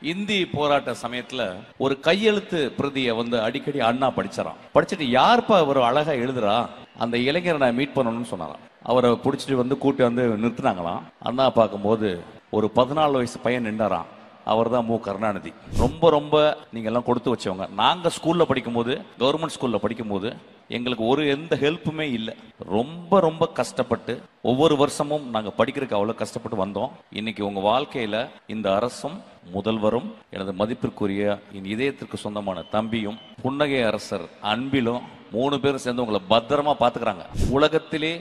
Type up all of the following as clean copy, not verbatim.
இந்தி போராட்ட சமயத்துல ஒரு கையெழுத்து பிரதியை அடிக்கடி அண்ணா படிச்சாராம். படிச்சுட்டு யாருப்பா ஒரு அழகா எழுதுறா, அந்த இளைஞரை நான் மீட் பண்ணணும்னு சொன்னாராம். அவரை பிடிச்சிட்டு கூட்டி நிறுத்தினாங்களாம். அண்ணா பார்க்கும்போது ஒரு 14 வயசு பையன் நின்றாராம். அவர் தான் மு. கருணாநிதி. ரொம்ப ரொம்ப நீங்க எல்லாம் கொடுத்து வச்சவங்க. நாங்க ஸ்கூல்ல படிக்கும்போது, கவர்மெண்ட் ஸ்கூல்ல படிக்கும்போது எங்களுக்கு எந்த ஹெல்ப்புமே இல்லை. ரொம்ப ரொம்ப கஷ்டப்பட்டு ஒவ்வொரு வருஷமும் நாங்க படிக்கிறதுக்கு அவ்வளவு கஷ்டப்பட்டு வந்தோம். இன்னைக்கு உங்க வாழ்க்கையில இந்த அரசும் முதல்வரும் எனது மதிப்பிற்குரிய என் இதயத்திற்கு சொந்தமான தம்பியும் புன்னகை அரசர் அன்பிலும் 3 பேரும் சேர்ந்து உங்களை பத்திரமா பாத்துக்கிறாங்க. உலகத்திலே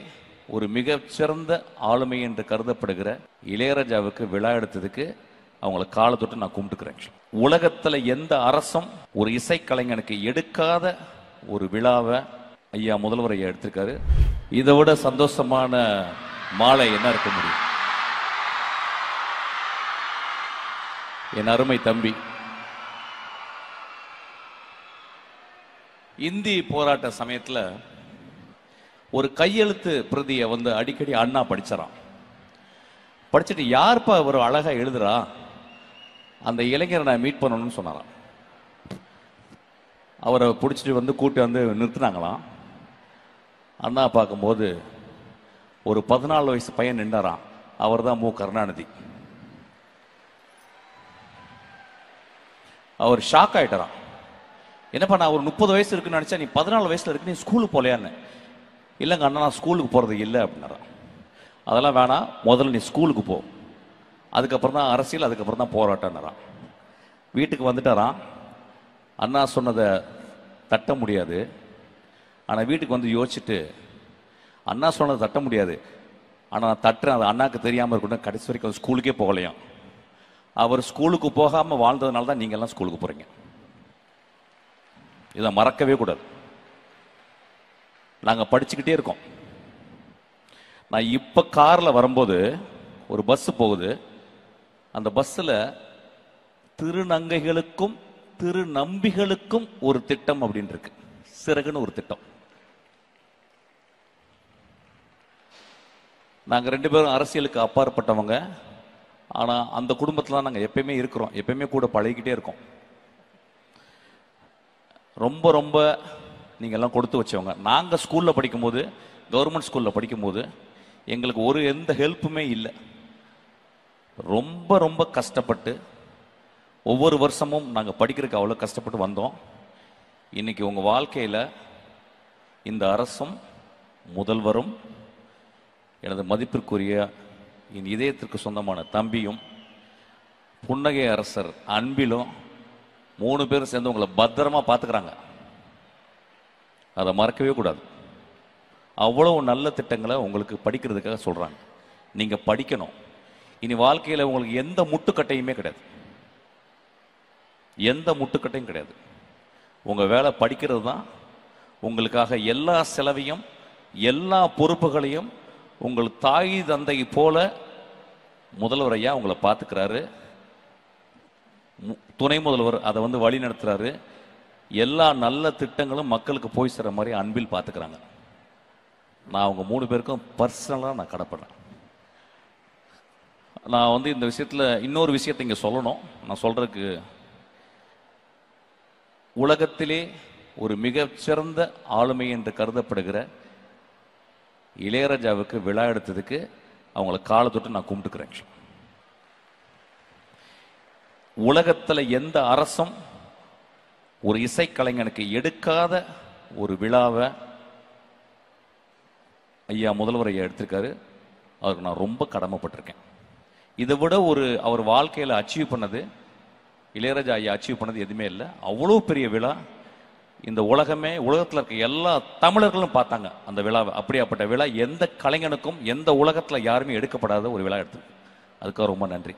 ஒரு மிகச்சிறந்த ஆளுமை என்று கருதப்படுகிற இளையராஜாவுக்கு விழா எடுத்ததுக்கு அவங்களை காலை தொட்டு நான் கும்பிட்டுக்கிறேன். உலகத்துல எந்த அரசும் ஒரு இசைக்கலைஞனுக்கு எடுக்காத ஒரு விழாவை ஐயா முதல்வர் ஐயா எடுத்திருக்காரு. இதை விட சந்தோஷமான மாலை என்ன இருக்க முடியும்? என் அருமை தம்பி, இந்தி போராட்ட சமயத்துல ஒரு கையெழுத்து பிரதியை அடிக்கடி அண்ணா படிச்சாராம். படிச்சுட்டு யாருப்பா ஒரு அழகா எழுதுறா, அந்த இளைஞரை நான் மீட் பண்ணணும்னு சொன்னாராம். அவரை பிடிச்சிட்டு கூட்டி நிறுத்தினாங்களாம். அண்ணா பார்க்கும்போது ஒரு 14 வயசு பையன் நின்றாராம். அவர் தான் மு. கருணாநிதி. அவர் ஷாக் ஆயிட்டாராம். என்னப்பா, நான் ஒரு 30 வயசு இருக்குன்னு நினைச்சா நீ 14 வயசுல இருக்கு, நீ ஸ்கூலுக்கு போலையான்னு. இல்லைங்க அண்ணா, நான் ஸ்கூலுக்கு போறது இல்லை அப்படின்னாராம். அதெல்லாம் வேணாம், முதல்ல நீ ஸ்கூலுக்கு போ, அதுக்கப்புறம் தான் அரசியல், அதுக்கப்புறம் தான் போராட்டம்னாராம். வீட்டுக்கு வந்துட்டாராம். அண்ணா சொன்னதை தட்ட முடியாது. ஆனால் வீட்டுக்கு யோசிச்சுட்டு, அண்ணா சொன்னதை தட்ட முடியாது, ஆனால் நான் தட்டுறேன், அது அண்ணாக்கு தெரியாமல் இருக்கட்டும், கடைசி வரைக்கும் ஸ்கூலுக்கே போகலையும். அவர் ஸ்கூலுக்கு போகாமல் வாழ்ந்ததுனால தான் நீங்க எல்லாம் ஸ்கூலுக்கு போறீங்க. இதை மறக்கவே கூடாது. நாங்கள் படிச்சுக்கிட்டே இருக்கோம். நான் இப்போ காரில் வரும்போது ஒரு பஸ் போகுது. அந்த பஸ்ஸில் திருநங்கைகளுக்கும் திருநம்பிகளுக்கும் ஒரு திட்டம் அப்படின்னு இருக்கு. சிறகுன்னு ஒரு திட்டம். நாங்கள் 2 பேரும் அரசியலுக்கு அப்பாற்பட்டவங்க. ஆனால் அந்த குடும்பத்தில் தான் நாங்கள் எப்பயுமே இருக்கிறோம், எப்பயுமே கூட பழகிக்கிட்டே இருக்கோம். ரொம்ப ரொம்ப நீங்கள் எல்லாம் கொடுத்து வச்சவங்க. நாங்கள் ஸ்கூலில் படிக்கும்போது, கவர்மெண்ட் ஸ்கூலில் படிக்கும்போது எங்களுக்கு எந்த ஹெல்ப்புமே இல்லை. ரொம்ப ரொம்ப கஷ்டப்பட்டு ஒவ்வொரு வருஷமும் நாங்கள் படிக்கிறதுக்கு அவ்வளோ கஷ்டப்பட்டு வந்தோம். இன்னைக்கு உங்க வாழ்க்கையில இந்த அரசும் முதல்வரும் எனது மதிப்பிற்குரிய என் இதயத்திற்கு சொந்தமான தம்பியும் புன்னகை அரசர் அன்பிலும் 3 பேரும் சேர்ந்து உங்களை பத்திரமா பாத்துக்கிறாங்க. அதை மறக்கவே கூடாது. அவ்வளவு நல்ல திட்டங்களை உங்களுக்கு படிக்கிறதுக்காக சொல்றாங்க. நீங்க படிக்கணும். இனி வாழ்க்கையில உங்களுக்கு எந்த முட்டுக்கட்டையுமே கிடையாது, எந்த முட்டுக்கட்டையும் கிடையாது. உங்க வேலை படிக்கிறது தான். உங்களுக்காக எல்லா செலவையும் எல்லா பொறுப்புகளையும் உங்கள் தாய் தந்தை போல முதல்வர் ஐயா உங்களை பார்த்துக்கிறாரு. துணை முதல்வர் அதை வழி நடத்துறாரு. எல்லா நல்ல திட்டங்களும் மக்களுக்கு போய் சேர மாதிரி அன்பில் பார்த்துக்கிறாங்க. நான் அவங்க 3 பேருக்கும் பர்சனலாக நான் கடப்படுறேன். நான் இந்த விஷயத்துல இன்னொரு விஷயத்தை இங்க சொல்லணும். நான் சொல்றதுக்கு, உலகத்திலே ஒரு மிகச்சிறந்த ஆளுமை என்று கருதப்படுகிற இளையராஜாவுக்கு விழா எடுத்ததுக்கு அவங்களை காலை தொட்டு நான் கும்பிட்டுக்கிறேன். உலகத்துல எந்த அரசும் ஒரு இசைக்கலைஞனுக்கு எடுக்காத ஒரு விழாவை ஐயா முதல்வர் ஐயா எடுத்திருக்காரு. அவருக்கு நான் ரொம்ப கடமைப்பட்டிருக்கேன். இதை விட அவர் வாழ்க்கையில அச்சீவ் பண்ணது, இளையராஜா ஐயா அச்சீவ் பண்ணது எதுவுமே இல்லை. அவ்வளோ பெரிய விழா. இந்த உலகத்தில் இருக்க எல்லா தமிழர்களும் பார்த்தாங்க அந்த விழாவை. அப்படியாப்பட்ட விழா எந்த கலைஞனுக்கும் எந்த உலகத்தில் யாருமே எடுக்கப்படாத ஒரு விழா எடுத்தது. அதுக்காக ரொம்ப நன்றி.